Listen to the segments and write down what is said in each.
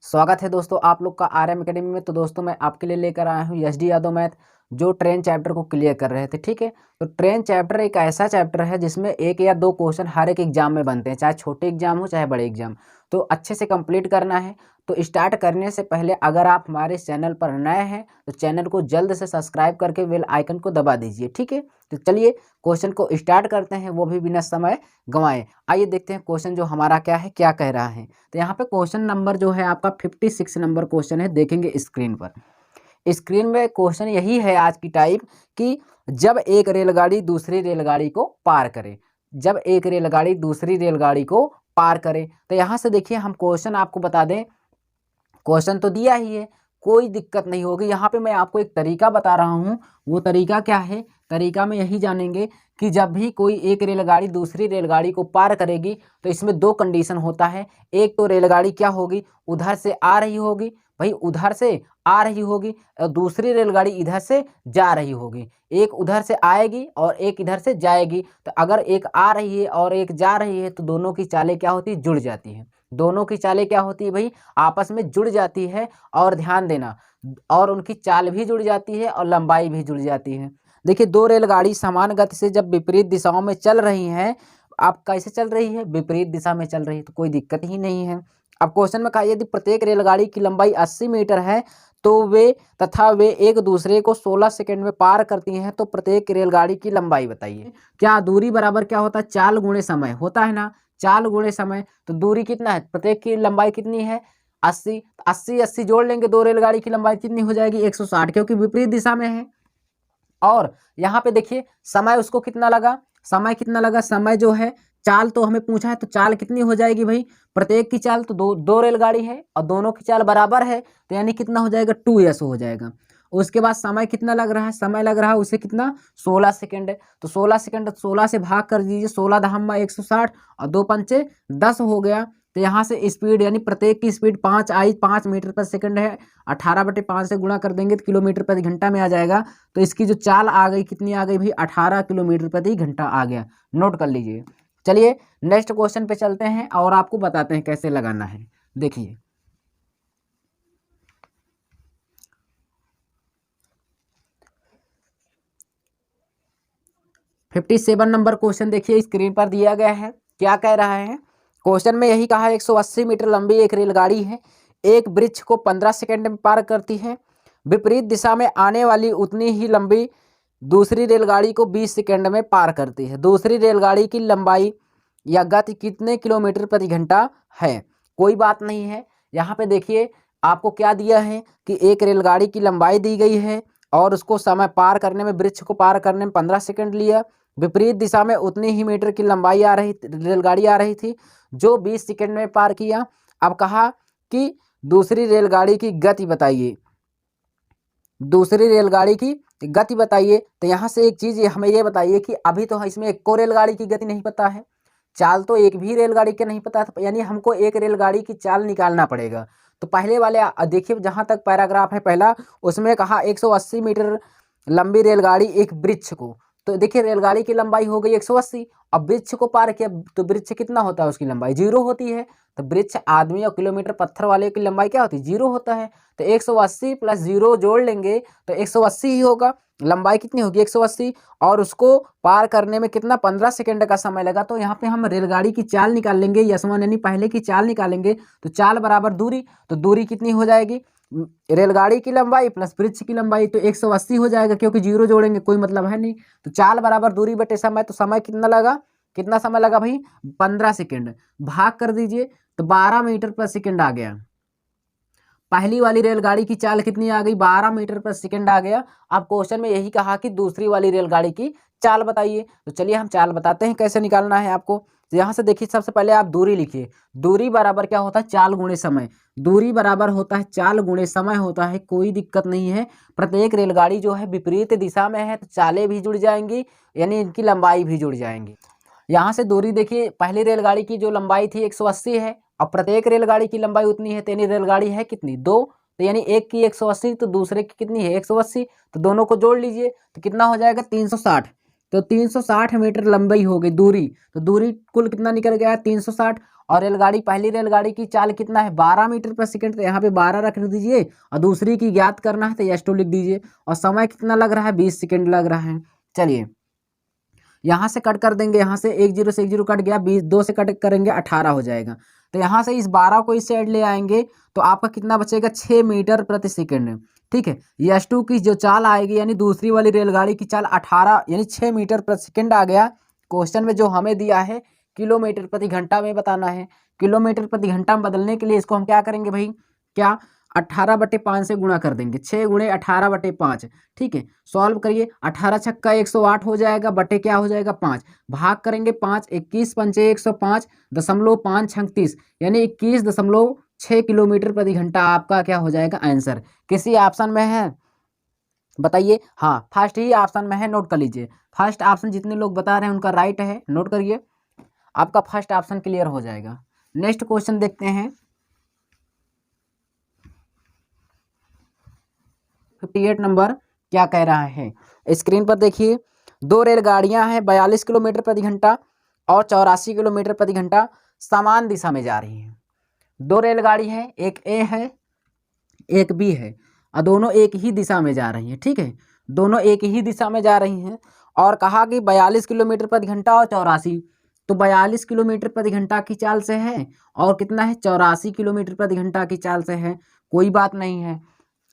स्वागत है दोस्तों आप लोग का आरएम एकेडमी में। तो दोस्तों मैं आपके लिए लेकर आया हूँ एसडी यादव मैथ, जो ट्रेन चैप्टर को क्लियर कर रहे थे। ठीक है, तो ट्रेन चैप्टर एक ऐसा चैप्टर है जिसमें एक या दो क्वेश्चन हर एक एग्जाम में बनते हैं, चाहे छोटे एग्जाम हो चाहे बड़े एग्जाम। तो अच्छे से कंप्लीट करना है। तो स्टार्ट करने से पहले अगर आप हमारे चैनल पर नए हैं तो चैनल को जल्द से सब्सक्राइब करके बेल आइकन को दबा दीजिए। ठीक है, तो चलिए क्वेश्चन को स्टार्ट करते हैं, वो भी बिना समय गंवाए। आइए देखते हैं क्वेश्चन जो हमारा क्या है, क्या कह रहा है। तो यहाँ पे क्वेश्चन नंबर जो है आपका 56 नंबर क्वेश्चन है, देखेंगे स्क्रीन पर। स्क्रीन में क्वेश्चन यही है आज की टाइप कि जब एक रेलगाड़ी दूसरी रेलगाड़ी को पार करे, जब एक रेलगाड़ी दूसरी रेलगाड़ी को पार करे। तो यहाँ से देखिए हम क्वेश्चन आपको बता दें, क्वेश्चन तो दिया ही है, कोई दिक्कत नहीं होगी। यहाँ पे मैं आपको एक तरीका बता रहा हूँ, वो तरीका क्या है, तरीका में यही जानेंगे कि जब भी कोई एक रेलगाड़ी दूसरी रेलगाड़ी को पार करेगी तो इसमें दो कंडीशन होता है। एक तो रेलगाड़ी क्या होगी, उधर से आ रही होगी, भाई उधर से आ रही होगी, और दूसरी रेलगाड़ी इधर से जा रही होगी। एक उधर से आएगी और एक इधर से जाएगी। तो अगर एक आ रही है और एक जा रही है तो दोनों की चालें क्या होती है, जुड़ जाती हैं। दोनों की चालें क्या होती है भाई, आपस में जुड़ जाती है। और ध्यान देना, और उनकी चाल भी जुड़ जाती है और लंबाई भी जुड़ जाती है। देखिए दो रेलगाड़ी समान गति से जब विपरीत दिशाओं में चल रही हैं, आप कैसे चल रही है, विपरीत दिशा में चल रही है, तो कोई दिक्कत ही नहीं है। अब क्वेश्चन में कहा यदि प्रत्येक रेलगाड़ी की लंबाई 80 मीटर है तो वे एक दूसरे को 16 सेकंड में पार करती हैं, तो प्रत्येक रेलगाड़ी की लंबाई बताइए। क्या दूरी बराबर क्या होता है, चाल गुणे समय होता है ना, चाल गुणे समय। तो दूरी कितना है, प्रत्येक की लंबाई कितनी है 80, 80 जोड़ लेंगे, दो रेलगाड़ी की लंबाई कितनी हो जाएगी 160, क्योंकि विपरीत दिशा में है। और यहाँ पे देखिए समय उसको कितना लगा, समय कितना लगा, समय जो है चाल तो हमें पूछा है, तो चाल कितनी हो जाएगी भाई, प्रत्येक की चाल तो दो दो रेलगाड़ी है और दोनों की चाल बराबर है, तो यानी कितना हो जाएगा 2s हो जाएगा। उसके बाद समय कितना लग रहा है, समय लग रहा है उसे कितना 16 सेकंड है। तो 16 सेकंड 16 से भाग कर दीजिए, 16 दहम्मा 160 और 2 पंचे 10 हो गया। तो यहाँ से स्पीड यानी प्रत्येक की स्पीड 5 आई, 5 मीटर पर सेकंड है, 18/5 से गुणा कर देंगे तो किलोमीटर प्रति घंटा में आ जाएगा। तो इसकी जो चाल आ गई कितनी आ गई भाई, 18 किलोमीटर प्रति घंटा आ गया, नोट कर लीजिए। चलिए नेक्स्ट क्वेश्चन पे चलते हैं और आपको बताते हैं कैसे लगाना है। देखिए $57 नंबर क्वेश्चन देखिए स्क्रीन पर दिया गया है, क्या कह रहा है क्वेश्चन में, यही कहा है 180 मीटर लंबी एक रेलगाड़ी है, एक वृक्ष को 15 सेकंड में पार करती है, विपरीत दिशा में आने वाली उतनी ही लंबी दूसरी रेलगाड़ी को 20 सेकंड में पार करती है। दूसरी रेलगाड़ी की लंबाई या गति कितने किलोमीटर प्रति घंटा है। कोई बात नहीं है, यहाँ पे देखिए आपको क्या दिया है कि एक रेलगाड़ी की लंबाई दी गई है और उसको समय पार करने में, वृक्ष को पार करने में 15 सेकंड लिया, विपरीत दिशा में उतनी ही मीटर की लंबाई आ रही, रेलगाड़ी आ रही थी जो 20 सेकंड में पार किया। अब कहा कि दूसरी रेलगाड़ी की गति बताइए, दूसरी रेलगाड़ी की गति बताइए। तो यहाँ से एक चीज़ हमें ये बताइए कि अभी तो इसमें एक को रेलगाड़ी की गति नहीं पता है, चाल तो एक भी रेलगाड़ी के नहीं पता था, यानी हमको एक रेलगाड़ी की चाल निकालना पड़ेगा। तो पहले वाले देखिए जहाँ तक पैराग्राफ है पहला, उसमें कहा 180 मीटर लंबी रेलगाड़ी एक वृक्ष को, तो देखिए रेलगाड़ी की लंबाई हो गई 180, अब वृक्ष को पार किया तो वृक्ष कितना होता है, उसकी लंबाई 0 होती है। तो वृक्ष आदमी और किलोमीटर पत्थर वाले की लंबाई क्या होती है, 0 होता है। तो 180 + 0 जोड़ लेंगे तो 180 ही होगा, लंबाई कितनी होगी 180, और उसको पार करने में कितना 15 सेकंड का समय लगा। तो यहाँ पे हम रेलगाड़ी की चाल निकाल लेंगे, यशमान यानी पहले की चाल निकालेंगे। तो चाल बराबर दूरी, तो दूरी कितनी हो जाएगी, रेलगाड़ी की लंबाई प्लस वृक्ष की लंबाई, तो 180 हो जाएगा, क्योंकि 0 जोड़ेंगे कोई मतलब है नहीं। तो चाल बराबर दूरी बटे समय, तो समय कितना लगा, कितना समय लगा भाई 15 सेकंड, भाग कर दीजिए तो 12 मीटर पर सेकंड आ गया। पहली वाली रेलगाड़ी की चाल कितनी आ गई, 12 मीटर पर सेकंड आ गया। अब क्वेश्चन में यही कहा कि दूसरी वाली रेलगाड़ी की चाल बताइए। तो चलिए हम चाल बताते हैं कैसे निकालना है आपको। तो यहाँ से देखिए सबसे पहले आप दूरी लिखिए, दूरी बराबर क्या होता है, चाल गुणे समय। दूरी बराबर होता है चाल गुणे समय होता है, कोई दिक्कत नहीं है। प्रत्येक रेलगाड़ी जो है विपरीत दिशा में है तो चालें भी जुड़ जाएंगी, यानी इनकी लंबाई भी जुड़ जाएंगी। यहाँ से दूरी देखिए, पहली रेलगाड़ी की जो लंबाई थी 180 है, अब प्रत्येक रेलगाड़ी की लंबाई उतनी है, तो यानी रेलगाड़ी है कितनी, 2, तो यानी एक की 180 तो दूसरे की कितनी है 180, तो दोनों को जोड़ लीजिए तो कितना हो जाएगा 360। तो 360 मीटर लंबाई हो गई दूरी, तो दूरी कुल कितना निकल गया 360। और रेलगाड़ी पहली रेलगाड़ी की चाल कितना है 12 मीटर पर सेकंड, तो यहाँ पे 12 रख दीजिए और दूसरी की ज्ञात करना है तो S2 लिख दीजिए और समय कितना लग रहा है 20 सेकंड लग रहा है। चलिए यहाँ से कट कर देंगे, यहाँ से 10 से 10 कट गया, 20 2 से कट करेंगे 18 हो जाएगा। तो यहाँ से इस 12 को इस साइड ले आएंगे तो आपका कितना बचेगा 6 मीटर प्रति सेकंड। ठीक है, S2 की जो चाल आएगी यानी दूसरी वाली रेलगाड़ी की चाल 18 यानी 6 मीटर प्रति सेकंड आ गया। क्वेश्चन में जो हमें दिया है किलोमीटर प्रति घंटा में बताना है। किलोमीटर प्रति घंटा में बदलने के लिए इसको हम क्या करेंगे भाई, क्या 18/5 से गुणा कर देंगे, 6 गुणे 18/5। ठीक है, सॉल्व करिए, 18 छक्का 108 हो जाएगा, बटे क्या हो जाएगा 5, भाग करेंगे 5, 21 पंचे 105, 5.36 यानी 21.6 किलोमीटर प्रति घंटा आपका क्या हो जाएगा आंसर। किसी ऑप्शन में है बताइए? हाँ, फर्स्ट ही ऑप्शन में है, नोट कर लीजिए। फर्स्ट ऑप्शन जितने लोग बता रहे हैं उनका राइट है, नोट करिए, आपका फर्स्ट ऑप्शन क्लियर हो जाएगा। नेक्स्ट क्वेश्चन देखते हैं 58 नंबर क्या कह रहा है, स्क्रीन पर देखिए। दो रेलगाड़ियां हैं 42 किलोमीटर प्रति घंटा और 84 किलोमीटर प्रति घंटा समान दिशा में जा रही हैं। दो रेलगाड़ी है, एक ए है एक बी है और दोनों एक ही दिशा में जा रही हैं। ठीक है, दोनों एक ही दिशा में जा रही हैं और कहा कि 42 किलोमीटर प्रति घंटा और 84, तो 42 किलोमीटर प्रति घंटा की चाल से है और कितना है 84 किलोमीटर प्रति घंटा की चाल से है, कोई बात नहीं है।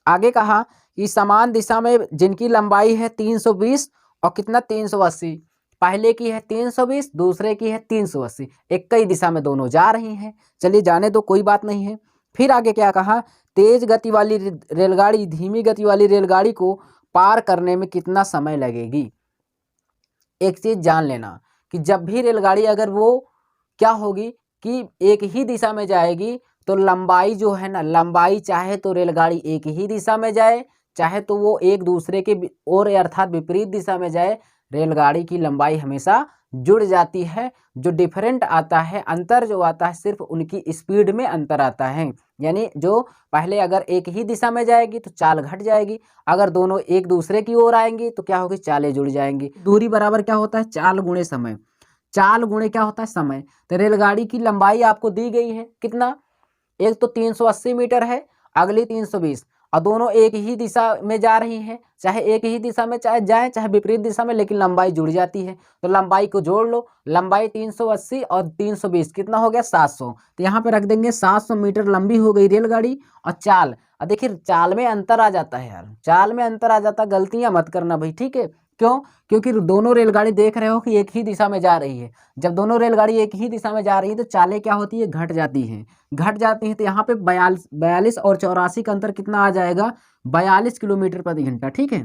आगे कहा कि समान दिशा में जिनकी लंबाई है 320 और कितना 380, पहले की है 320 दूसरे की है 380, एक ही दिशा में दोनों जा रही हैं। चलिए जाने दो, कोई बात नहीं है। फिर आगे क्या कहा, तेज गति वाली रेलगाड़ी धीमी गति वाली रेलगाड़ी को पार करने में कितना समय लगेगी। एक चीज जान लेना कि जब भी रेलगाड़ी अगर वो क्या होगी कि एक ही दिशा में जाएगी तो लंबाई जो है ना, लंबाई चाहे तो रेलगाड़ी एक ही दिशा में जाए चाहे तो वो एक दूसरे के और अर्थात विपरीत दिशा में जाए, रेलगाड़ी की लंबाई हमेशा जुड़ जाती है। जो डिफरेंट आता है, अंतर जो आता है सिर्फ उनकी स्पीड में अंतर आता है। यानी जो पहले अगर एक ही दिशा में जाएगी तो चाल घट जाएगी, अगर दोनों एक दूसरे की ओर आएंगी तो क्या होगी, चालें जुड़ जाएंगी। दूरी बराबर क्या होता है, चाल गुणे समय, चाल गुणे क्या होता है समय। तो रेलगाड़ी की लंबाई आपको दी गई है कितना, एक तो 380 मीटर है, अगली 320 और दोनों एक ही दिशा में जा रही हैं, चाहे एक ही दिशा में चाहे जाए चाहे विपरीत दिशा में, लेकिन लंबाई जुड़ जाती है। तो लंबाई को जोड़ लो, लंबाई 380 और 320 कितना हो गया 700, तो यहाँ पे रख देंगे 700 मीटर लंबी हो गई रेलगाड़ी। और चाल, और देखिए चाल में अंतर आ जाता है यार, चाल में अंतर आ जाता, गलतियां मत करना भाई, ठीक है। क्यों, क्योंकि दोनों रेलगाड़ी देख रहे हो कि एक ही दिशा में जा रही है। जब दोनों रेलगाड़ी एक ही दिशा में जा रही है तो चालें क्या होती है, घट जाती हैं, घट जाती हैं। तो यहाँ पे 42 और 84 का अंतर कितना आ जाएगा, 42 किलोमीटर प्रति घंटा। ठीक है,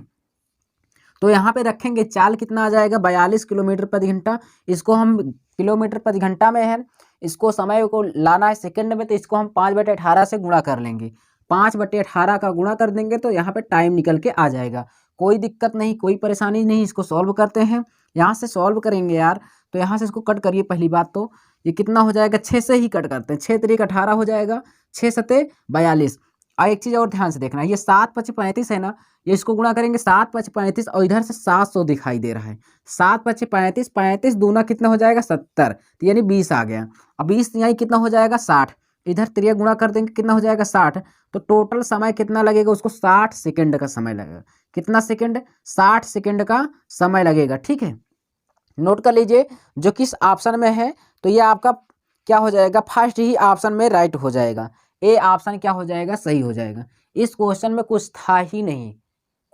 तो यहाँ पे रखेंगे चाल कितना आ जाएगा 42 किलोमीटर प्रति घंटा। इसको हम किलोमीटर प्रति घंटा में है, इसको समय को लाना है सेकंड में, तो इसको हम 5/18 से गुणा कर लेंगे, 5/18 का गुणा कर देंगे तो यहाँ पे टाइम निकल के आ जाएगा। कोई दिक्कत नहीं, कोई परेशानी नहीं। इसको सॉल्व करते हैं, यहाँ से सॉल्व करेंगे यार, तो यहाँ से इसको कट करिए। पहली बात तो ये कितना हो जाएगा, 6 से ही कट करते हैं, 6 3 18 हो जाएगा, 6 7 42। और एक चीज़ और ध्यान से देखना, ये 7 5 35 है ना, ये इसको गुणा करेंगे 7 5 35 और इधर से 700 दिखाई दे रहा है, 7 5 35, 35 दूना कितना हो जाएगा 70, तो यानी 20 आ गया। अब 20 यहाँ कितना हो जाएगा 60, इधर 3 गुणा कर देंगे कितना हो जाएगा 60, तो टोटल समय कितना लगेगा उसको 60 सेकंड का समय लगेगा। कितना सेकंड, 60 सेकंड का समय लगेगा। ठीक है, नोट कर लीजिए जो किस ऑप्शन में है, तो ये आपका क्या हो जाएगा, फर्स्ट ही ऑप्शन में राइट हो जाएगा, ए ऑप्शन क्या हो जाएगा, सही हो जाएगा। इस क्वेश्चन में कुछ था ही नहीं,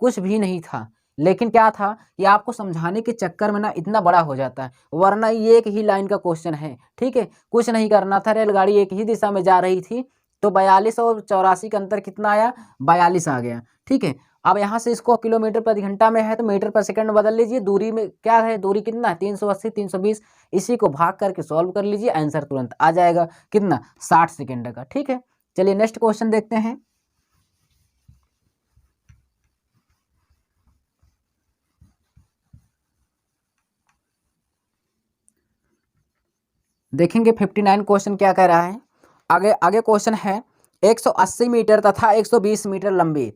कुछ भी नहीं था, लेकिन क्या था कि आपको समझाने के चक्कर में ना इतना बड़ा हो जाता है, वरना ये एक ही लाइन का क्वेश्चन है। ठीक है, कुछ नहीं करना था, रेलगाड़ी एक ही दिशा में जा रही थी तो 42 और 84 का अंतर कितना आया, 42 आ गया। ठीक है, अब यहाँ से इसको किलोमीटर प्रति घंटा में है तो मीटर पर सेकंड बदल लीजिए, दूरी में क्या है, दूरी कितना है 380 320, इसी को भाग करके सॉल्व कर लीजिए, आंसर तुरंत आ जाएगा कितना 60 सेकंड का। ठीक है, चलिए नेक्स्ट क्वेश्चन देखते हैं। देखेंगे 59 क्वेश्चन क्या कह रहा है। आगे आगे क्वेश्चन है 180 मीटर तथा 120 मीटर लंबी,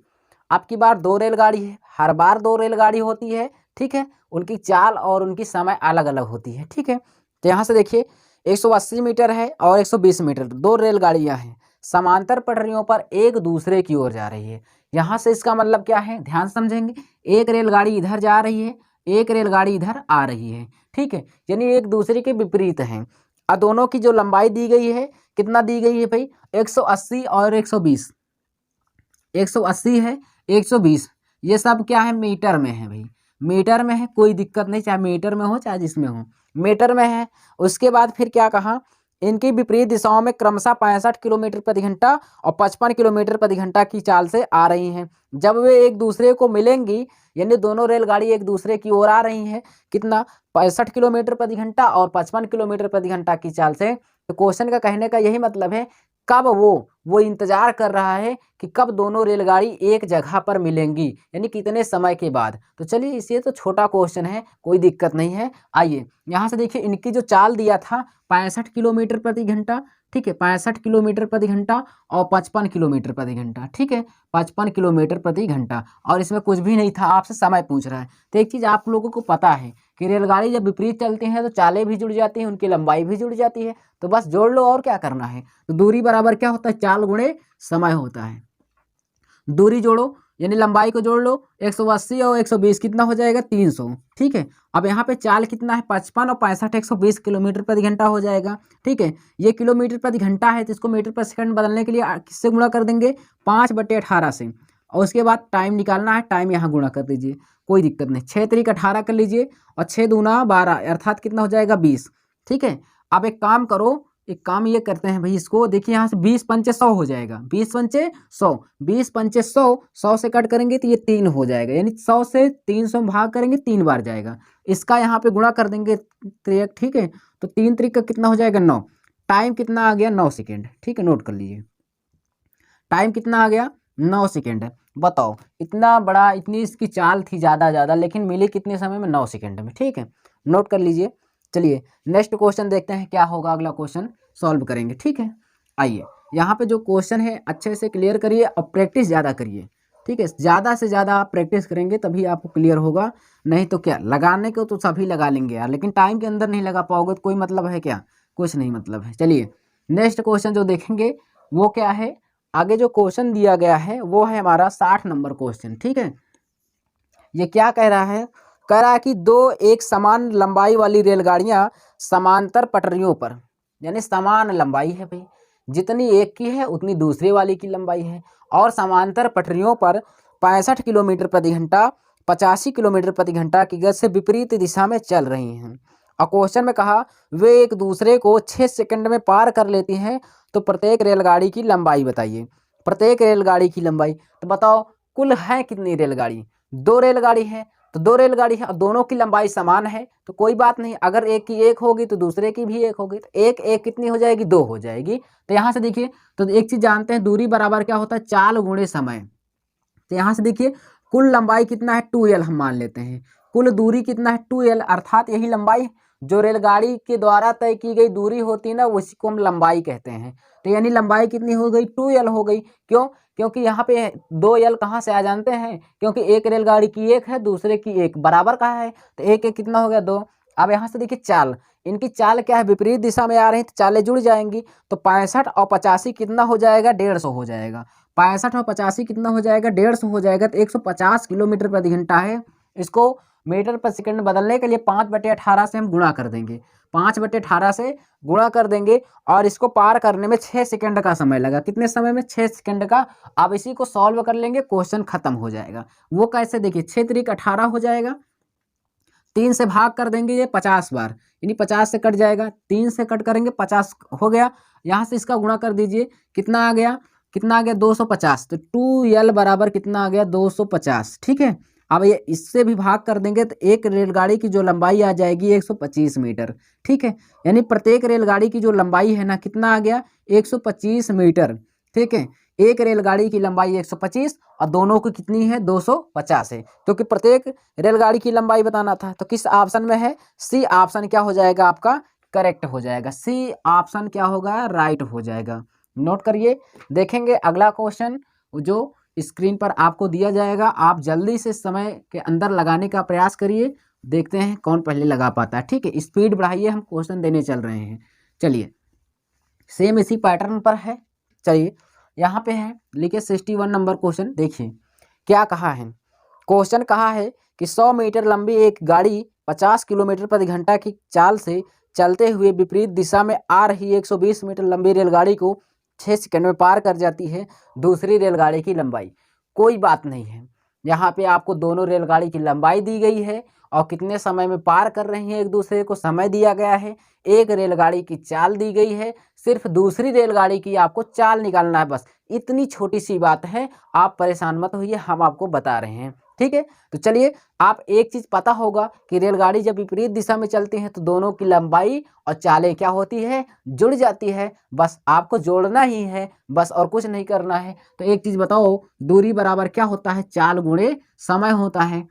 आपकी बार दो रेलगाड़ी है, हर बार दो रेलगाड़ी होती है। ठीक है, उनकी चाल और उनकी समय अलग अलग होती है। ठीक है, तो यहाँ से देखिए 180 मीटर है और 120 मीटर, दो रेलगाड़ियां हैं, समांतर पटरियों पर एक दूसरे की ओर जा रही है। यहाँ से इसका मतलब क्या है, ध्यान समझेंगे, एक रेलगाड़ी इधर जा रही है, एक रेलगाड़ी इधर आ रही है, ठीक है, यानी एक दूसरे के विपरीत हैं। और दोनों की जो लंबाई दी गई है, कितना दी गई है भाई, 180 और 120, 180 है, 120, ये सब क्या है, मीटर में है भाई, मीटर में है, कोई दिक्कत नहीं, चाहे मीटर में हो चाहे जिसमें हो, मीटर में है। उसके बाद फिर क्या कहा, इनकी विपरीत दिशाओं में क्रमशः 65 किलोमीटर प्रति घंटा और 55 किलोमीटर प्रति घंटा की चाल से आ रही हैं। जब वे एक दूसरे को मिलेंगी, यानी दोनों रेलगाड़ी एक दूसरे की ओर आ रही हैं, कितना, 65 किलोमीटर प्रति घंटा और 55 किलोमीटर प्रति घंटा की चाल से। तो क्वेश्चन का कहने का यही मतलब है, कब वो इंतजार कर रहा है कि कब दोनों रेलगाड़ी एक जगह पर मिलेंगी, यानी कितने समय के बाद। तो चलिए, इसे तो छोटा क्वेश्चन है, कोई दिक्कत नहीं है। आइए यहाँ से देखिए, इनकी जो चाल दिया था 65 किलोमीटर प्रति घंटा, ठीक है, 65 किलोमीटर प्रति घंटा और 55 किलोमीटर प्रति घंटा, ठीक है, 55 किलोमीटर प्रति घंटा, और इसमें कुछ भी नहीं था, आपसे समय पूछ रहा है। तो एक चीज़ आप लोगों को पता है कि रेलगाड़ी जब विपरीत चलती हैं तो चालें भी जुड़ जाती हैं, उनकी लंबाई भी जुड़ जाती है। तो बस जोड़ लो, और क्या करना है। तो दूरी बराबर क्या होता है, चाल गुणे समय होता है। दूरी जोड़ो, यानी लंबाई को जोड़ लो, 180 और 120 कितना हो जाएगा, 300, ठीक है। अब यहाँ पे चाल कितना है, 55 और 65, 120 किलोमीटर प्रति घंटा हो जाएगा, ठीक है। ये किलोमीटर प्रति घंटा है, तो इसको मीटर पर सेकंड बदलने के लिए किससे गुणा कर देंगे, 5/18 से, और उसके बाद टाइम निकालना है, टाइम यहाँ गुणा कर दीजिए, कोई दिक्कत नहीं। 6 त्रिक 18 कर लीजिए और 6 दूना 12, अर्थात कितना हो जाएगा, 20, ठीक है। अब एक काम करो, एक काम ये करते हैं भाई, इसको देखिए, यहाँ से 20 पंचे 100 हो जाएगा, 20 पंचे 100, 20 पंचे 100, 100 से कट करेंगे तो ये 3 हो जाएगा, यानी 100 से 300 में भाग करेंगे 3 बार जाएगा। इसका यहाँ पे गुणा कर देंगे त्रिक, ठीक है। तो 3 त्रिक का कितना हो जाएगा, 9। टाइम कितना आ गया, 9 सेकेंड, ठीक है, नोट कर लीजिए। टाइम कितना आ गया, 9 सेकेंड। बताओ, इतना बड़ा, इतनी इसकी चाल थी ज़्यादा, लेकिन मिली कितने समय में, 9 सेकेंड में, ठीक है, नोट कर लीजिए। चलिए नेक्स्ट क्वेश्चन देखते हैं क्या होगा, अगला क्वेश्चन सॉल्व करेंगे, ठीक है। आइए, यहाँ पे जो क्वेश्चन है अच्छे से क्लियर करिए और प्रैक्टिस ज़्यादा करिए, ठीक है। ज़्यादा से ज़्यादा आप प्रैक्टिस करेंगे तभी आपको क्लियर होगा, नहीं तो क्या, लगाने को तो सभी लगा लेंगे यार, लेकिन टाइम के अंदर नहीं लगा पाओगे तो कोई मतलब है क्या, कुछ नहीं मतलब है। चलिए नेक्स्ट क्वेश्चन जो देखेंगे वो क्या है, आगे जो क्वेश्चन दिया गया है वो है हमारा 60 नंबर क्वेश्चन, ठीक है। ये क्या कह रहा है, कह रहा है कि दो एक समान लंबाई वाली रेलगाड़ियां समांतर पटरियों पर, यानी समान लंबाई है भाई, जितनी एक की है उतनी दूसरे वाली की लंबाई है, और समांतर पटरियों पर 65 किलोमीटर प्रति घंटा 85 किलोमीटर प्रति घंटा की गति से विपरीत दिशा में चल रही हैं। और क्वेश्चन में कहा, वे एक दूसरे को 6 सेकंड में पार कर लेती हैं, तो प्रत्येक रेलगाड़ी की लंबाई बताइए। प्रत्येक रेलगाड़ी की लंबाई, तो बताओ कुल है कितनी रेलगाड़ी, दो रेलगाड़ी है, तो दो रेलगाड़ी है और दोनों की लंबाई समान है, तो कोई बात नहीं, अगर एक की एक होगी तो दूसरे की भी एक होगी, तो एक एक कितनी हो जाएगी, 2 हो जाएगी। तो यहाँ से देखिए, तो एक चीज़ जानते हैं, दूरी बराबर क्या होता है, चाल गुणे समय। तो यहाँ से देखिए, कुल लंबाई कितना है, 2l हम मान लेते हैं, कुल दूरी कितना है, 2l, अर्थात यही लंबाई, जो रेलगाड़ी के द्वारा तय की गई दूरी होती है ना, उसी को हम लंबाई कहते हैं। तो यानी लंबाई कितनी हो गई, 2l हो गई। क्यों, क्योंकि यहाँ पे 2l कहाँ से आ जानते हैं, क्योंकि एक रेलगाड़ी की एक है, दूसरे की एक, बराबर कहाँ है, तो एक एक कितना हो गया, 2। अब यहाँ से देखिए चाल, इनकी चाल क्या है, विपरीत दिशा में आ रही है, तो चालें जुड़ जाएंगी, तो 65 और 85 कितना हो जाएगा, 150 हो जाएगा। 65 और 85 कितना हो जाएगा, 150 हो जाएगा, तो 150 किलोमीटर प्रति घंटा है। इसको मीटर पर सेकंड बदलने के लिए 5/18 से हम गुणा कर देंगे, 5/18 से गुणा कर देंगे, और इसको पार करने में 6 सेकंड का समय लगा, कितने समय में, 6 सेकंड का। अब इसी को सॉल्व कर लेंगे, क्वेश्चन खत्म हो जाएगा। वो कैसे, देखिए 6 त्रिक 18 हो जाएगा, 3 से भाग कर देंगे ये 50 बार, यानी 50 से कट जाएगा, 3 से कट करेंगे 50 हो गया। यहाँ से इसका गुणा कर दीजिए, कितना आ गया, कितना आ गया, 250। तो 2l बराबर कितना आ गया, 250, ठीक है। अब ये इससे भी भाग कर देंगे तो एक रेलगाड़ी की जो लंबाई आ जाएगी 125 मीटर, ठीक है। यानी प्रत्येक रेलगाड़ी की जो लंबाई है ना, कितना आ गया, 125 मीटर, ठीक है। एक रेलगाड़ी की लंबाई 125 और दोनों की कितनी है, 250 है, क्योंकि प्रत्येक रेलगाड़ी की लंबाई बताना था। तो किस ऑप्शन में है, सी ऑप्शन क्या हो जाएगा आपका, करेक्ट हो जाएगा, सी ऑप्शन क्या होगा, राइट हो जाएगा। नोट करिए, देखेंगे अगला क्वेश्चन जो स्क्रीन पर आपको दिया जाएगा, आप जल्दी से समय के अंदर लगाने का प्रयास करिए, देखते हैं कौन पहले लगा पाता है, ठीक है। स्पीड बढ़ाइए, हम क्वेश्चन देने चल रहे हैं। चलिए सेम इसी पैटर्न पर है। चलिए यहाँ पे है, लिखिए 61 नंबर क्वेश्चन। देखिए क्या कहा है। क्वेश्चन कहा है कि 100 मीटर लंबी एक गाड़ी 50 किलोमीटर प्रति घंटा की चाल से चलते हुए विपरीत दिशा में आ रही 120 मीटर लंबी रेलगाड़ी को 6 सेकंड में पार कर जाती है दूसरी रेलगाड़ी की लंबाई। कोई बात नहीं है, यहाँ पे आपको दोनों रेलगाड़ी की लंबाई दी गई है और कितने समय में पार कर रही है एक दूसरे को समय दिया गया है। एक रेलगाड़ी की चाल दी गई है, सिर्फ दूसरी रेलगाड़ी की आपको चाल निकालना है, बस इतनी छोटी सी बात है। आप परेशान मत होइए, हम आपको बता रहे हैं, ठीक है। तो चलिए आप एक चीज़ पता होगा कि रेलगाड़ी जब विपरीत दिशा में चलती है तो दोनों की लंबाई और चालें क्या होती है, जुड़ जाती है। बस आपको जोड़ना ही है, बस और कुछ नहीं करना है। तो एक चीज़ बताओ, दूरी बराबर क्या होता है, चाल गुणे समय होता है।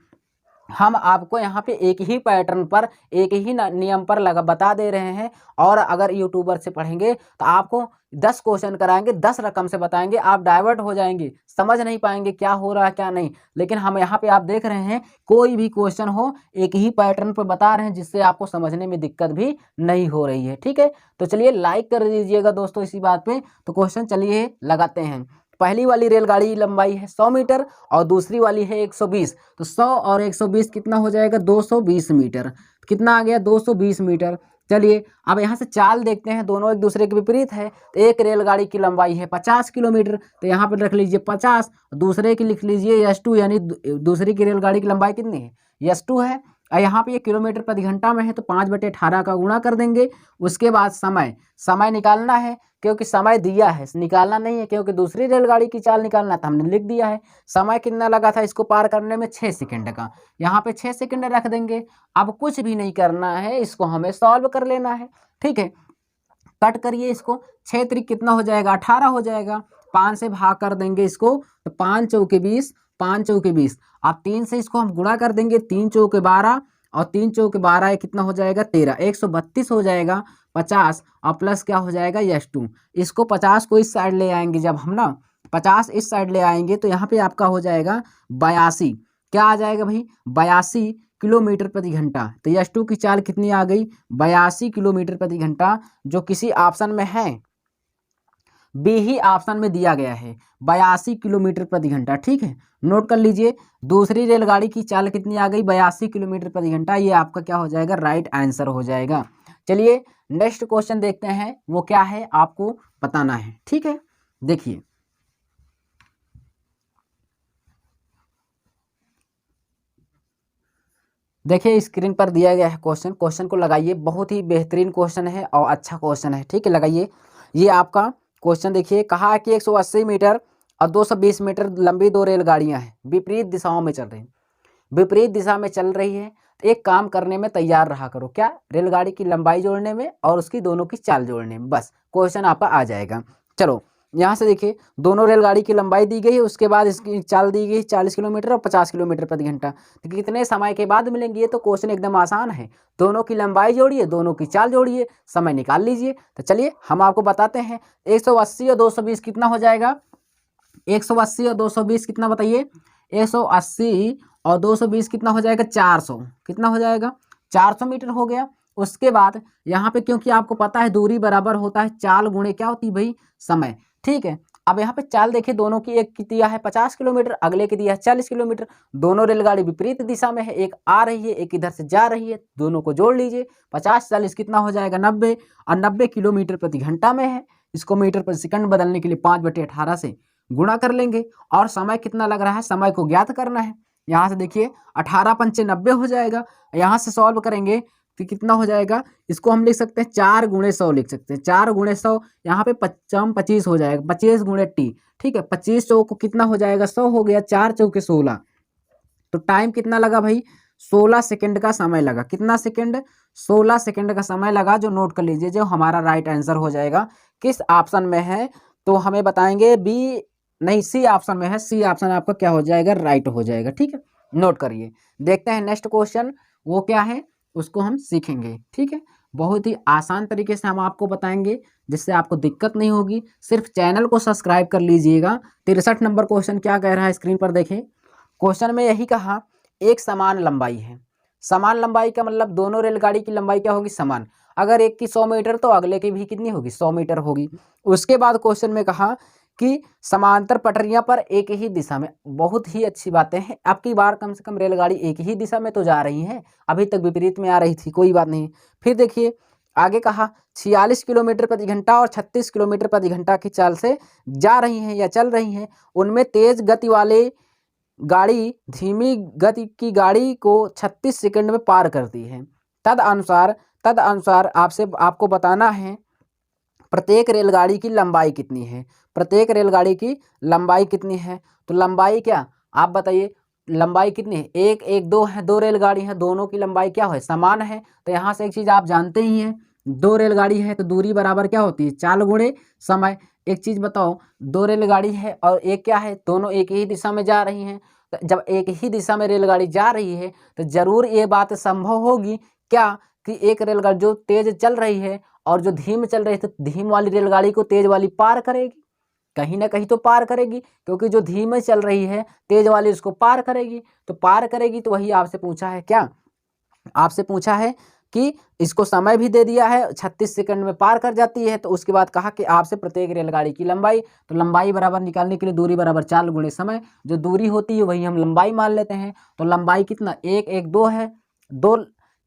हम आपको यहाँ पे एक ही पैटर्न पर एक ही नियम पर लगा बता दे रहे हैं। और अगर यूट्यूबर से पढ़ेंगे तो आपको 10 क्वेश्चन कराएंगे, 10 रकम से बताएंगे, आप डाइवर्ट हो जाएंगे, समझ नहीं पाएंगे क्या हो रहा है क्या नहीं। लेकिन हम यहाँ पे आप देख रहे हैं कोई भी क्वेश्चन हो एक ही पैटर्न पर बता रहे हैं, जिससे आपको समझने में दिक्कत भी नहीं हो रही है, ठीक है। तो चलिए लाइक कर दीजिएगा दोस्तों इसी बात पे। तो क्वेश्चन चलिए लगाते हैं। पहली वाली रेलगाड़ी की लंबाई है 100 मीटर और दूसरी वाली है 120। तो 100 और 120 कितना हो जाएगा, 220 मीटर। कितना आ गया, 220 मीटर। चलिए अब यहाँ से चाल देखते हैं, दोनों एक दूसरे के विपरीत है। तो एक रेलगाड़ी की लंबाई है 50 किलोमीटर, तो यहाँ पर रख लीजिए 50, दूसरे की लिख लीजिए S2, यानी दूसरी की रेलगाड़ी की लंबाई कितनी है, S2 है। और यहाँ पे ये किलोमीटर प्रति घंटा में है, तो 5/18 का गुणा कर देंगे। उसके बाद समय निकालना है, क्योंकि समय दिया है, निकालना नहीं है, क्योंकि दूसरी रेलगाड़ी की चाल निकालना था, हमने लिख दिया है। समय कितना लगा था इसको पार करने में, 6 सेकंड का। यहाँ पे 6 सेकंड रख देंगे। अब कुछ भी नहीं करना है, इसको हमें सॉल्व कर लेना है, ठीक है। कट करिए इसको, 6 त्रिक कितना हो जाएगा, 18 हो जाएगा। 5 से भाग कर देंगे इसको, तो 5 चौके 20, 5 चौके 20। अब 3 से इसको हम गुणा कर देंगे, 3 चौके 12 और 3 चौके 12 कितना हो जाएगा, 13, 132 हो जाएगा। 50 और प्लस क्या हो जाएगा, S2। इसको 50 को इस साइड ले आएंगे, जब हम ना 50 इस साइड ले आएंगे तो यहाँ पे आपका हो जाएगा 82। क्या आ जाएगा भाई, 82 किलोमीटर प्रति घंटा। तो S2 की चाल कितनी आ गई, 82 किलोमीटर प्रति घंटा, जो किसी ऑप्शन में है, बी ही ऑप्शन में दिया गया है, 82 किलोमीटर प्रति घंटा, ठीक है। नोट कर लीजिए, दूसरी रेलगाड़ी की चाल कितनी आ गई, 82 किलोमीटर प्रति घंटा। ये आपका क्या हो जाएगा, राइट आंसर हो जाएगा। चलिए नेक्स्ट क्वेश्चन देखते हैं, वो क्या है आपको बताना है, ठीक है। देखिए देखिए स्क्रीन पर दिया गया है क्वेश्चन, क्वेश्चन को लगाइए। बहुत ही बेहतरीन क्वेश्चन है और अच्छा क्वेश्चन है, ठीक है, लगाइए। ये आपका क्वेश्चन देखिए, कहा है कि 180 मीटर और 220 मीटर लंबी दो रेलगाड़ियां हैं, विपरीत दिशाओं में चल रही हैं। विपरीत दिशा में चल रही है तो एक काम करने में तैयार रहा करो, क्या, रेलगाड़ी की लंबाई जोड़ने में और उसकी दोनों की चाल जोड़ने में, बस क्वेश्चन आपका आ जाएगा। चलो यहाँ से देखिए, दोनों रेलगाड़ी की लंबाई दी गई है, उसके बाद इसकी चाल दी गई 40 किलोमीटर और 50 किलोमीटर प्रति घंटा। तो कितने समय के बाद मिलेंगे, ये तो क्वेश्चन एकदम आसान है। दोनों की लंबाई जोड़िए, दोनों की चाल जोड़िए, समय निकाल लीजिए। तो चलिए हम आपको बताते हैं। 180 और 220 कितना हो जाएगा, 180 और 220 कितना बताइए, 180 और 220 कितना हो जाएगा, 400। कितना हो जाएगा, 400 मीटर हो गया। उसके बाद यहाँ पे क्योंकि आपको पता है दूरी बराबर होता है चाल गुणे क्या होती है भाई, समय, ठीक है। अब यहाँ पे चाल देखिए, दोनों की, एक की दिया है 50 किलोमीटर, अगले की दिया है 40 किलोमीटर। दोनों रेलगाड़ी विपरीत दिशा में है, एक आ रही है एक इधर से जा रही है, दोनों को जोड़ लीजिए। 50 40 कितना हो जाएगा, 90, और 90 किलोमीटर प्रति घंटा में है। इसको मीटर प्रति सेकंड बदलने के लिए 5/18 से गुणा कर लेंगे। और समय कितना लग रहा है, समय को ज्ञात करना है। यहाँ से देखिए 18 पंचे 90 हो जाएगा। यहाँ से सॉल्व करेंगे तो कितना हो जाएगा, इसको हम लिख सकते हैं 4 गुणे 100 लिख सकते हैं, 4 गुणे 100। यहाँ पे 25 हो जाएगा, 25 गुणे टी, ठीक है। 25 चौक कितना हो जाएगा, 100 हो गया, 4 चौके 16। तो टाइम कितना लगा भाई, 16 सेकंड का समय लगा। कितना सेकंड, 16 सेकंड का समय लगा, जो नोट कर लीजिए, जो हमारा राइट आंसर हो जाएगा। किस ऑप्शन में है तो हमें बताएंगे, बी नहीं, सी ऑप्शन में है। सी ऑप्शन आपका क्या हो जाएगा, राइट हो जाएगा, ठीक है। नोट करिए। देखते हैं नेक्स्ट क्वेश्चन वो क्या है, उसको हम सीखेंगे, ठीक है। बहुत ही आसान तरीके से हम आपको बताएंगे, जिससे आपको दिक्कत नहीं होगी। सिर्फ चैनल को सब्सक्राइब कर लीजिएगा। 63 नंबर क्वेश्चन क्या कह रहा है, स्क्रीन पर देखें। क्वेश्चन में यही कहा, एक समान लंबाई है। समान लंबाई का मतलब दोनों रेलगाड़ी की लंबाई क्या होगी, समान। अगर एक की 100 मीटर तो अगले की भी कितनी होगी, 100 मीटर होगी। उसके बाद क्वेश्चन में कहा कि समांतर पटरियां पर एक ही दिशा में, बहुत ही अच्छी बातें हैं। अब की बार कम से कम रेलगाड़ी एक ही दिशा में तो जा रही है, अभी तक विपरीत में आ रही थी, कोई बात नहीं। फिर देखिए आगे कहा 46 किलोमीटर प्रति घंटा और 36 किलोमीटर प्रति घंटा की चाल से जा रही हैं या चल रही हैं, उनमें तेज गति वाले गाड़ी धीमी गति की गाड़ी को 36 सेकंड में पार करती है। तदनुसार आपको बताना है प्रत्येक रेलगाड़ी की लंबाई कितनी है, प्रत्येक रेलगाड़ी की लंबाई कितनी है। तो लंबाई क्या आप बताइए, लंबाई कितनी है, एक एक दो है, दो रेलगाड़ी है, दोनों की लंबाई क्या है, समान है। तो यहाँ से एक चीज़ आप जानते ही हैं, दो रेलगाड़ी है तो दूरी बराबर क्या होती है, चाल गुणे समय। एक चीज़ बताओ, दो रेलगाड़ी है और एक क्या है, दोनों एक ही दिशा में जा रही हैं। तो जब एक ही दिशा में रेलगाड़ी जा रही है तो जरूर ये बात संभव होगी क्या कि एक रेलगाड़ी जो तेज चल रही है और जो धीम चल रही है, तो धीम वाली रेलगाड़ी को तेज वाली पार करेगी, कहीं ना कहीं तो पार करेगी, क्योंकि जो धीमे चल रही है तेज वाली उसको पार करेगी। तो पार करेगी, तो वही आपसे पूछा है क्या, आपसे पूछा है कि इसको समय भी दे दिया है, 36 सेकंड में पार कर जाती है। तो उसके बाद कहा कि आपसे प्रत्येक रेलगाड़ी की लंबाई, तो लंबाई बराबर निकालने के लिए दूरी बराबर चाल गुणे समय, जो दूरी होती है वही हम लंबाई मान लेते हैं। तो लंबाई कितना, एक एक दो है, दो,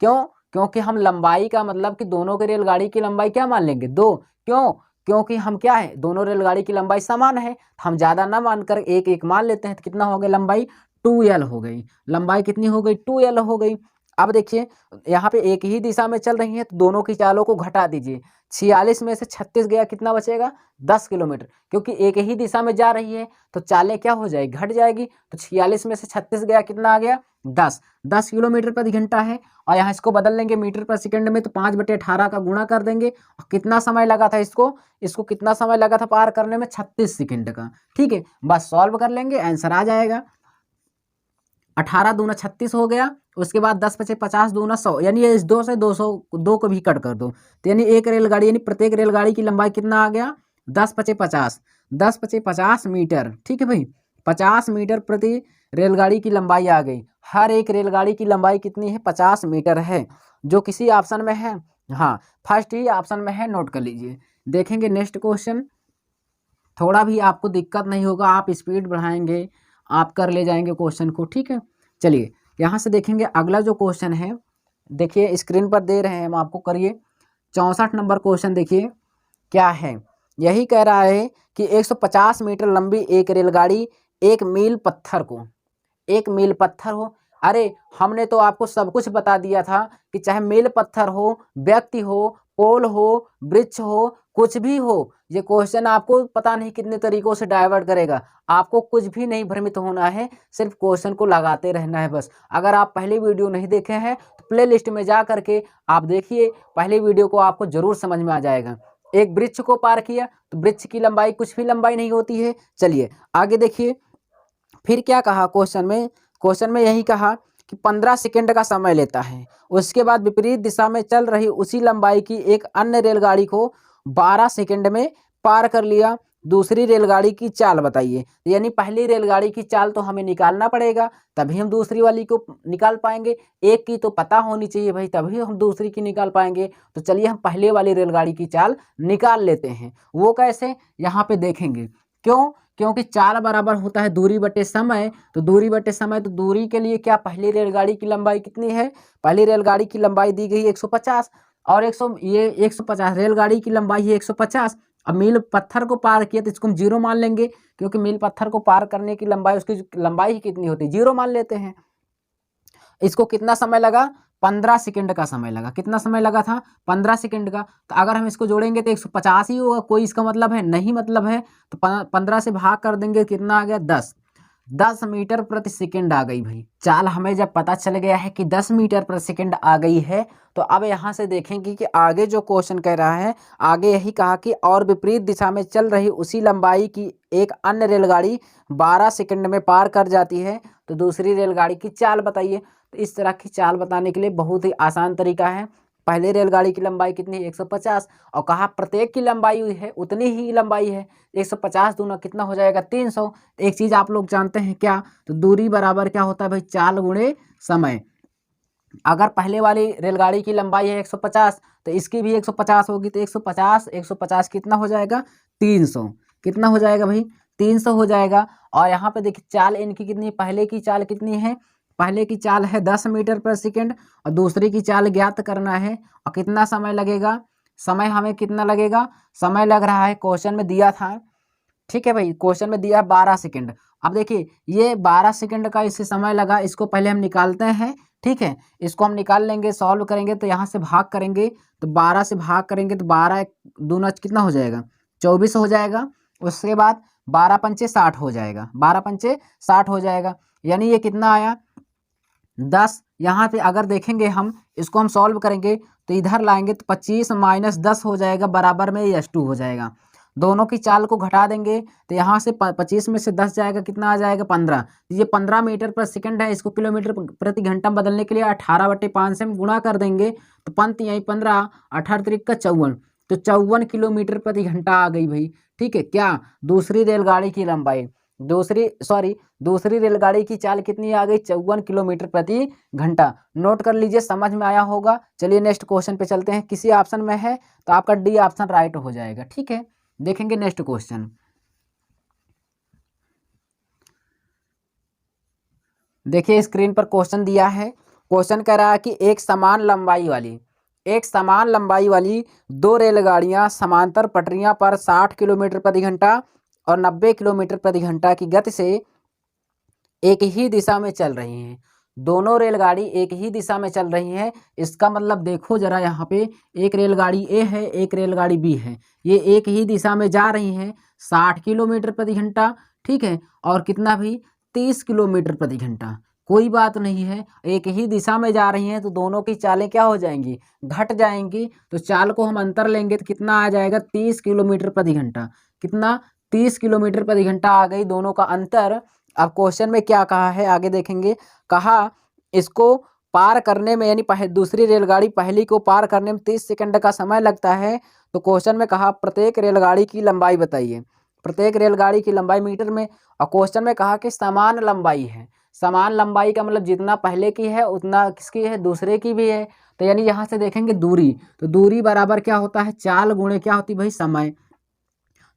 क्यों, क्योंकि हम लंबाई का मतलब कि दोनों के रेलगाड़ी की लंबाई क्या मान लेंगे, दो, क्यों, क्योंकि हम क्या है, दोनों रेलगाड़ी की लंबाई समान है, हम ज़्यादा ना मानकर एक एक मान लेते हैं। तो कितना हो गया, लंबाई 2l हो गई, लंबाई कितनी हो गई, 2l हो गई। अब देखिए यहाँ पे एक ही दिशा में चल रही है तो दोनों की चालों को घटा दीजिए, 46 में से 36 गया, कितना बचेगा, 10 किलोमीटर, क्योंकि एक ही दिशा में जा रही है तो चालें क्या हो जाएगी, घट जाएगी। तो 46 में से 36 गया, कितना आ गया, 10 किलोमीटर प्रति घंटा है। और यहाँ इसको बदल लेंगे मीटर पर सेकंड में, तो 5/18 का गुणा कर देंगे। और कितना समय लगा था इसको कितना समय लगा था पार करने में, 36 सेकंड का। ठीक है, बस सॉल्व कर लेंगे, आंसर आ जाएगा। 18 दूना 36 हो गया, उसके बाद 10 बचे 50 दूना 100, यानी ये इस 2 से 2 को भी कट कर दो, तो यानी एक रेलगाड़ी, यानी प्रत्येक रेलगाड़ी की लंबाई कितना आ गया, 10 बचे 50, 10 बचे 50 मीटर। ठीक है भाई, 50 मीटर प्रति रेलगाड़ी की लंबाई आ गई। हर एक रेलगाड़ी की लंबाई कितनी है, 50 मीटर है, जो किसी ऑप्शन में है, हाँ फर्स्ट ही ऑप्शन में है, नोट कर लीजिए। देखेंगे नेक्स्ट क्वेश्चन, थोड़ा भी आपको दिक्कत नहीं होगा, आप स्पीड बढ़ाएंगे आप कर ले जाएंगे क्वेश्चन को। ठीक है, चलिए यहाँ से देखेंगे अगला जो क्वेश्चन है, देखिए स्क्रीन पर दे रहे हैं हम आपको, करिए 64 नंबर क्वेश्चन। देखिए क्या है, यही कह रहा है कि 150 मीटर लंबी एक रेलगाड़ी एक मील पत्थर को, एक मील पत्थर हो, अरे हमने तो आपको सब कुछ बता दिया था कि चाहे मील पत्थर हो, व्यक्ति हो, पोल हो, वृक्ष हो, कुछ भी हो, ये क्वेश्चन आपको पता नहीं कितने तरीकों से डाइवर्ट करेगा। आपको कुछ भी नहीं भ्रमित होना है, सिर्फ क्वेश्चन को लगाते रहना है बस। अगर आप पहली वीडियो नहीं देखे हैं तो प्ले लिस्ट में जा करके आप देखिए, पहली वीडियो को आपको जरूर समझ में आ जाएगा। एक वृक्ष को पार किया तो वृक्ष की लंबाई कुछ भी लंबाई नहीं होती है। चलिए आगे देखिए, फिर क्या कहा क्वेश्चन में यही कहा कि 15 सेकंड का समय लेता है। उसके बाद विपरीत दिशा में चल रही उसी लंबाई की एक अन्य रेलगाड़ी को 12 सेकंड में पार कर लिया। दूसरी रेलगाड़ी की चाल बताइए, यानी पहली रेलगाड़ी की चाल तो हमें निकालना पड़ेगा, तभी हम दूसरी वाली को निकाल पाएंगे। एक की तो पता होनी चाहिए भाई, तभी हम दूसरी की निकाल पाएंगे। तो चलिए हम पहले वाली रेलगाड़ी की चाल निकाल लेते हैं। वो कैसे, यहाँ पे देखेंगे, क्यों, क्योंकि चाल बराबर होता है दूरी बटे समय। तो दूरी बटे समय, तो दूरी के लिए क्या, पहली रेलगाड़ी की लंबाई कितनी है, पहली रेलगाड़ी की लंबाई दी गई 150 और 150 रेलगाड़ी की लंबाई है 150। अब मील पत्थर को पार किया तो इसको हम 0 मान लेंगे, क्योंकि मील पत्थर को पार करने की लंबाई, उसकी लंबाई ही कितनी होती है, 0 मान लेते हैं। इसको कितना समय लगा, 15 सेकंड का समय लगा। कितना समय लगा था, 15 सेकंड का। तो अगर हम इसको जोड़ेंगे तो 150 ही होगा, कोई इसका मतलब है नहीं, मतलब है तो 15 से भाग कर देंगे, कितना आ गया, 10 मीटर प्रति सेकंड आ गई भाई। चाल हमें जब पता चल गया है कि 10 मीटर प्रति सेकंड आ गई है, तो अब यहाँ से देखेंगे कि आगे जो क्वेश्चन कह रहा है, आगे यही कहा कि और विपरीत दिशा में चल रही उसी लंबाई की एक अन्य रेलगाड़ी 12 सेकंड में पार कर जाती है। तो दूसरी रेलगाड़ी की चाल बताइए। तो इस तरह की चाल बताने के लिए बहुत ही आसान तरीका है। पहले रेलगाड़ी की लंबाई कितनी है, 150, और कहा प्रत्येक की लंबाई हुई है उतनी ही लंबाई है, 150 दूना कितना हो जाएगा, 300। एक चीज़ आप लोग जानते हैं क्या, तो दूरी बराबर क्या होता है भाई, चाल गुणे समय। अगर पहले वाली रेलगाड़ी की लंबाई है 150 तो इसकी भी 150 होगी, तो 150 कितना हो जाएगा 300, कितना हो जाएगा भाई 300 हो जाएगा। और यहाँ पे देखिए चाल इनकी कितनी, पहले की चाल कितनी है, पहले की चाल है 10 मीटर पर सेकेंड और दूसरी की चाल ज्ञात करना है। और कितना समय लगेगा, समय हमें कितना लगेगा, समय लग रहा है क्वेश्चन में दिया था, ठीक है भाई, क्वेश्चन में दिया 12 सेकंड। अब देखिए ये 12 सेकंड का इससे समय लगा, इसको पहले हम निकालते हैं, ठीक है, इसको हम निकाल लेंगे, सॉल्व करेंगे तो यहाँ से भाग करेंगे, तो 12 से भाग करेंगे तो 12 दूना कितना हो जाएगा 24 हो जाएगा। उसके बाद 12 पंचे 60 हो जाएगा, 12 पंचे 60 हो जाएगा, यानी ये कितना आया 10। यहाँ पे अगर देखेंगे हम इसको हम सॉल्व करेंगे तो इधर लाएंगे तो 25 माइनस 10 हो जाएगा, बराबर में S2 हो जाएगा। दोनों की चाल को घटा देंगे तो यहाँ से 25 में से 10 जाएगा, कितना आ जाएगा 15। ये 15 मीटर पर सेकंड है, इसको किलोमीटर प्रति घंटा में बदलने के लिए 18/5 से हम गुणा कर देंगे तो पंत यहीं 15, 18 त्रिक का 54, तो 54 किलोमीटर प्रति घंटा आ गई भाई, ठीक है। क्या दूसरी रेलगाड़ी की लंबाई, दूसरी रेलगाड़ी की चाल कितनी आ गई 54 किलोमीटर प्रति घंटा। नोट कर लीजिए, समझ में आया होगा। चलिए नेक्स्ट क्वेश्चन पे चलते हैं, किसी ऑप्शन में है तो आपका डी ऑप्शन राइट हो जाएगा, ठीक है। देखेंगे नेक्स्ट क्वेश्चन, देखिए स्क्रीन पर क्वेश्चन दिया है। क्वेश्चन कह रहा है कि एक समान लंबाई वाली दो रेलगाड़ियां समांतर पटरियां पर 60 किलोमीटर प्रति घंटा और 90 किलोमीटर प्रति घंटा की गति से एक ही दिशा में चल रही हैं। दोनों रेलगाड़ी एक ही दिशा में चल रही हैं, इसका मतलब देखो जरा, यहाँ पे एक रेलगाड़ी ए है, एक रेलगाड़ी बी है, ये एक ही दिशा में जा रही हैं 60 किलोमीटर प्रति घंटा, ठीक है, और कितना भी 30 किलोमीटर प्रति घंटा। कोई बात नहीं है, एक ही दिशा में जा रही हैं तो दोनों की चालें क्या हो जाएंगी, घट जाएंगी। तो चाल को हम अंतर लेंगे तो कितना आ जाएगा 30 किलोमीटर प्रति घंटा, कितना 30 किलोमीटर प्रति घंटा आ गई दोनों का अंतर। अब क्वेश्चन में क्या कहा है आगे देखेंगे, कहा इसको पार करने में, यानी दूसरी रेलगाड़ी पहली को पार करने में 30 सेकंड का समय लगता है। तो क्वेश्चन में कहा प्रत्येक रेलगाड़ी की लंबाई बताइए, प्रत्येक रेलगाड़ी की लंबाई मीटर में। और क्वेश्चन में कहा कि समान लंबाई है, समान लंबाई का मतलब जितना पहले की है उतना किसकी है, दूसरे की भी है। तो यानी यहाँ से देखेंगे दूरी, तो दूरी बराबर क्या होता है, चाल गुणे क्या होती है भाई समय।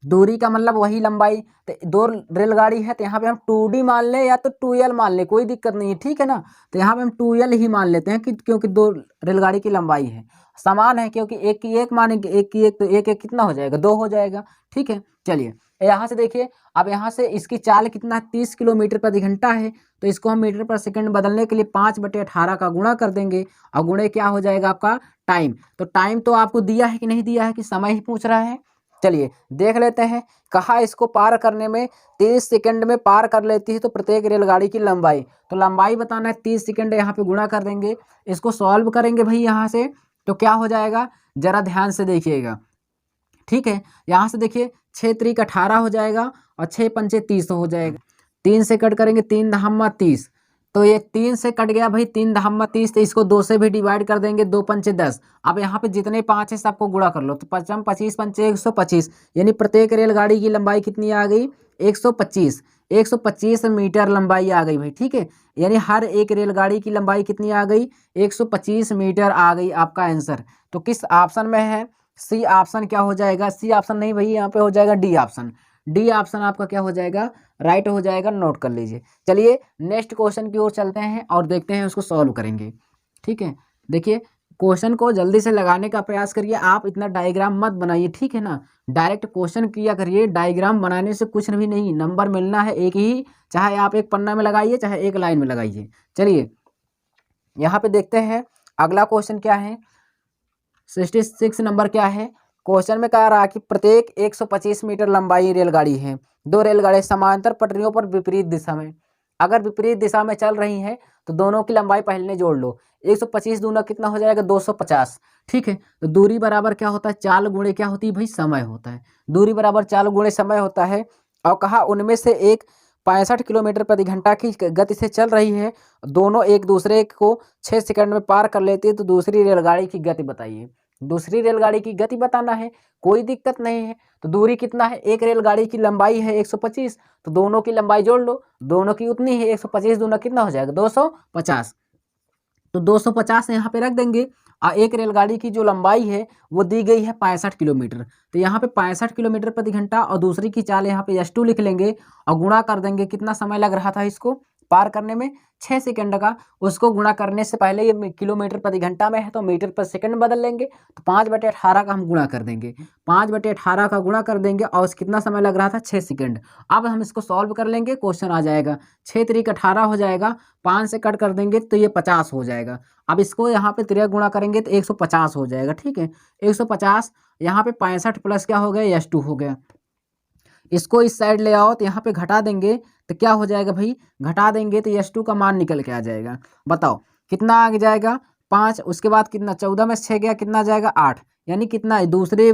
दूरी का मतलब वही लंबाई, तो दो रेलगाड़ी है तो यहाँ पे हम 2D मान लें या तो 2L मान लें, कोई दिक्कत नहीं है, ठीक है ना। तो यहाँ पे हम 2L ही मान लेते हैं कि क्योंकि दो रेलगाड़ी की लंबाई है समान है, क्योंकि एक की एक मानेंगे, एक की एक तो एक एक कितना हो जाएगा 2 हो जाएगा, ठीक है। चलिए यहाँ से देखिए, अब यहाँ से इसकी चाल कितना 30 किलोमीटर प्रति घंटा है, तो इसको हम मीटर पर सेकंड बदलने के लिए 5/18 का गुणा कर देंगे और गुणे क्या हो जाएगा आपका टाइम। तो टाइम तो आपको दिया है कि नहीं दिया है, कि समय ही पूछ रहा है। चलिए देख लेते हैं, कहा इसको पार करने में 30 सेकंड में पार कर लेती है तो प्रत्येक रेलगाड़ी की लंबाई, तो लंबाई बताना है 30 सेकंड, यहाँ पे गुणा कर देंगे। इसको सॉल्व करेंगे भाई यहाँ से, तो क्या हो जाएगा जरा ध्यान से देखिएगा, ठीक है। यहाँ से देखिए 6 त्रिक 18 हो जाएगा और 6 पंचे 30 हो जाएगा, 3 से कट करेंगे 3 दहम्मा 30, तो ये 3 से कट गया भाई 3 दहम्मा 30, तो इसको 2 से भी डिवाइड कर देंगे, 2 पंचे 10। अब यहाँ पे जितने 5 है सबको गुणा कर लो, तो 55 25 पंचे 125, यानी प्रत्येक रेलगाड़ी की लंबाई कितनी आ गई 125 मीटर लंबाई आ गई भाई, ठीक है। यानी हर एक रेलगाड़ी की लंबाई कितनी आ गई 125 मीटर आ गई आपका आंसर। तो किस ऑप्शन में है, सी ऑप्शन क्या हो जाएगा, सी ऑप्शन नहीं भाई, यहाँ पे हो जाएगा डी ऑप्शन। डी ऑप्शन आपका क्या हो जाएगा, राइट हो जाएगा, नोट कर लीजिए। चलिए नेक्स्ट क्वेश्चन की ओर चलते हैं और देखते हैं उसको सॉल्व करेंगे, ठीक है। देखिए क्वेश्चन को जल्दी से लगाने का प्रयास करिए, आप इतना डायग्राम मत बनाइए, ठीक है ना, डायरेक्ट क्वेश्चन किया करिए। डायग्राम बनाने से कुछ भी नहीं, नंबर मिलना है एक ही, चाहे आप एक पन्ना में लगाइए चाहे एक लाइन में लगाइए। चलिए यहाँ पे देखते हैं अगला क्वेश्चन क्या है, 66 नंबर क्या है। क्वेश्चन में कह रहा है कि प्रत्येक 125 मीटर लंबाई रेलगाड़ी है, दो रेलगाड़ी समांतर पटरियों पर विपरीत दिशा में, अगर विपरीत दिशा में चल रही हैं तो दोनों की लंबाई पहले जोड़ लो, 125 दूना कितना हो जाएगा 250, ठीक है। तो दूरी बराबर क्या होता है, चाल गुणे क्या होती है भाई समय होता है, दूरी बराबर चाल गुणे समय होता है। और कहा उनमें से एक 65 किलोमीटर प्रति घंटा की गति से चल रही है, दोनों एक दूसरे को 6 सेकंड में पार कर लेती है, तो दूसरी रेलगाड़ी की गति बताइए। दूसरी रेलगाड़ी की गति बताना है, कोई दिक्कत नहीं है। तो दूरी कितना है, एक रेलगाड़ी की लंबाई है 125, तो दोनों की लंबाई जोड़ लो, दोनों की उतनी है 125 दूना कितना हो जाएगा 250। तो 250 यहाँ पे रख देंगे। एक रेलगाड़ी की जो लंबाई है वो दी गई है 65 किलोमीटर, तो यहाँ पे 65 किलोमीटर प्रति घंटा और दूसरी की चाल यहाँ पे S2 लिख लेंगे और गुणा कर देंगे। कितना समय लग रहा था इसको पार करने में? 6 सेकंड का। उसको गुणा करने से पहले ये किलोमीटर प्रति घंटा में है तो मीटर पर सेकंड बदल लेंगे, तो 5/18 का हम गुणा कर देंगे। 5/18 का गुणा कर देंगे और कितना समय लग रहा था? 6 सेकंड। अब हम इसको सॉल्व कर लेंगे, क्वेश्चन आ जाएगा। 6 3 18 हो जाएगा, 5 से कट कर देंगे तो ये 50 हो जाएगा। अब इसको यहाँ पे 3 गुणा करेंगे तो 150 हो जाएगा। ठीक है, 150 यहाँ पे 65 प्लस क्या हो गया? S2 हो गया। इसको इस साइड ले आओ तो यहाँ पे घटा देंगे तो क्या हो जाएगा भाई? घटा देंगे तो S2 का मान निकल के आ जाएगा। बताओ कितना आगे जाएगा? 5। उसके बाद कितना? 14 में 6 गया, कितना जाएगा? 8। यानी कितना? दूसरे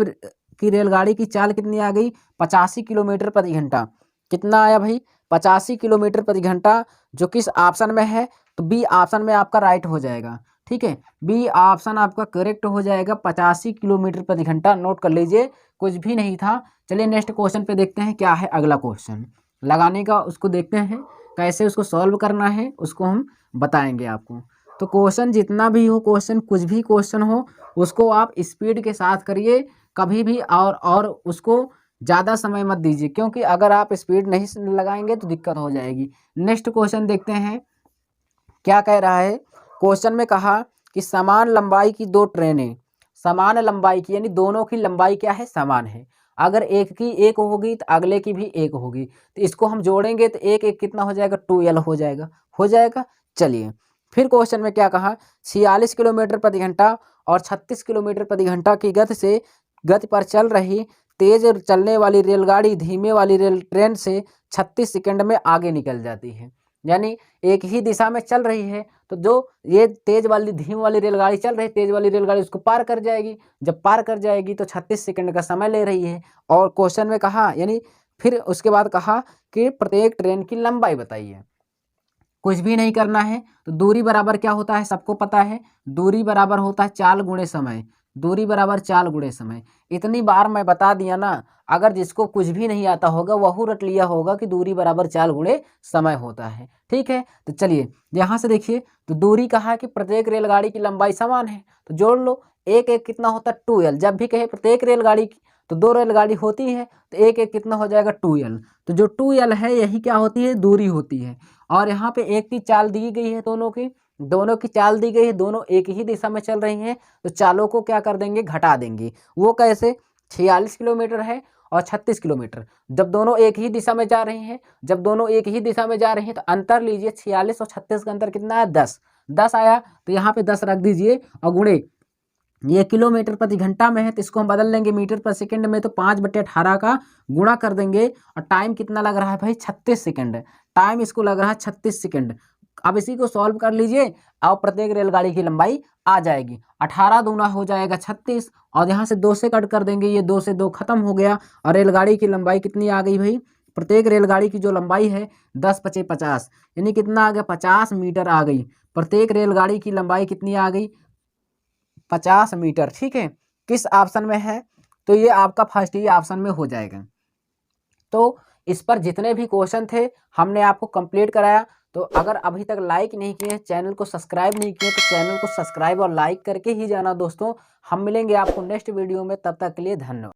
की रेलगाड़ी की चाल कितनी आ गई? 85 किलोमीटर प्रति घंटा। कितना आया भाई? 85 किलोमीटर प्रति घंटा, जो किस ऑप्शन में है? तो बी ऑप्शन में आपका राइट हो जाएगा। ठीक है, बी ऑप्शन आपका करेक्ट हो जाएगा, 85 किलोमीटर प्रति घंटा। नोट कर लीजिए, कुछ भी नहीं था। चलिए नेक्स्ट क्वेश्चन पे देखते हैं क्या है अगला क्वेश्चन लगाने का, उसको देखते हैं कैसे उसको सॉल्व करना है, उसको हम बताएंगे आपको। तो क्वेश्चन जितना भी हो, क्वेश्चन कुछ भी क्वेश्चन हो, उसको आप स्पीड के साथ करिए कभी भी, और उसको ज़्यादा समय मत दीजिए, क्योंकि अगर आप स्पीड नहीं लगाएंगे तो दिक्कत हो जाएगी। नेक्स्ट क्वेश्चन देखते हैं क्या कह रहा है। क्वेश्चन में कहा कि समान लंबाई की दो ट्रेनें, समान लंबाई की यानी दोनों की लंबाई क्या है? समान है। अगर एक की एक होगी तो अगले की भी एक होगी, तो इसको हम जोड़ेंगे तो एक एक कितना हो जाएगा? 2L हो जाएगा। हो जाएगा। चलिए फिर क्वेश्चन में क्या कहा? 46 किलोमीटर प्रति घंटा और 36 किलोमीटर प्रति घंटा की गति पर चल रही तेज चलने वाली रेलगाड़ी धीमे वाली रेल ट्रेन से 36 सेकंड में आगे निकल जाती है। यानी एक ही दिशा में चल रही है, तो जो ये तेज वाली धीमी वाली रेलगाड़ी चल रही है, तेज वाली रेलगाड़ी उसको पार कर जाएगी। जब पार कर जाएगी तो 36 सेकंड का समय ले रही है। और क्वेश्चन में कहा, यानी फिर उसके बाद कहा कि प्रत्येक ट्रेन की लंबाई बताइए। कुछ भी नहीं करना है, तो दूरी बराबर क्या होता है? सबको पता है, दूरी बराबर होता है चाल गुणे समय। दूरी बराबर चाल गुणे समय। इतनी बार मैं बता दिया ना, अगर जिसको कुछ भी नहीं आता होगा वह रट लिया होगा कि दूरी बराबर चाल गुणे समय होता है। ठीक है, तो चलिए यहाँ से देखिए, तो दूरी कहा कि प्रत्येक रेलगाड़ी की लंबाई समान है, तो जोड़ लो। एक एक कितना होता है? 2L। जब भी कहे प्रत्येक रेलगाड़ी की, तो दो रेलगाड़ी होती है, तो एक एक कितना हो जाएगा? 2L। तो जो 2L है यही क्या होती है? दूरी होती है। और यहाँ पे एक की चाल दी गई है, दोनों की चाल दी गई है, दोनों एक ही दिशा में चल रही हैं, तो चालों को क्या कर देंगे? घटा देंगे। वो कैसे? 46 किलोमीटर है और 36 किलोमीटर, जब दोनों एक ही दिशा में जा रही हैं, जब दोनों एक ही दिशा में जा रही हैं तो अंतर लीजिए, 46 और 36 का अंतर कितना है? 10। 10 आया, तो यहाँ पे 10 रख दीजिए और गुणे, ये किलोमीटर प्रति घंटा में है तो इसको हम बदल लेंगे मीटर पर सेकंड में, तो 5/18 का गुणा कर देंगे। और टाइम कितना लग रहा है भाई? 36 सेकंड। टाइम इसको लग रहा है 36 सेकंड। अब इसी को सॉल्व कर लीजिए और प्रत्येक रेलगाड़ी की लंबाई आ जाएगी। 18 दूना हो जाएगा 36, और यहाँ से 2 से कट कर देंगे, ये 2 से 2 खत्म हो गया। और रेलगाड़ी की लंबाई कितनी आ गई भाई? प्रत्येक रेलगाड़ी की जो लंबाई है 10 × 5 = 50, यानी कितना आ गया? 50 मीटर आ गई। प्रत्येक रेलगाड़ी की लंबाई कितनी आ गई? 50 मीटर। ठीक है, किस ऑप्शन में है? तो ये आपका फर्स्ट ही ऑप्शन में हो जाएगा। तो इस पर जितने भी क्वेश्चन थे हमने आपको कंप्लीट कराया। तो अगर अभी तक लाइक नहीं किए, चैनल को सब्सक्राइब नहीं किए, तो चैनल को सब्सक्राइब और लाइक करके ही जाना दोस्तों। हम मिलेंगे आपको नेक्स्ट वीडियो में, तब तक के लिए धन्यवाद।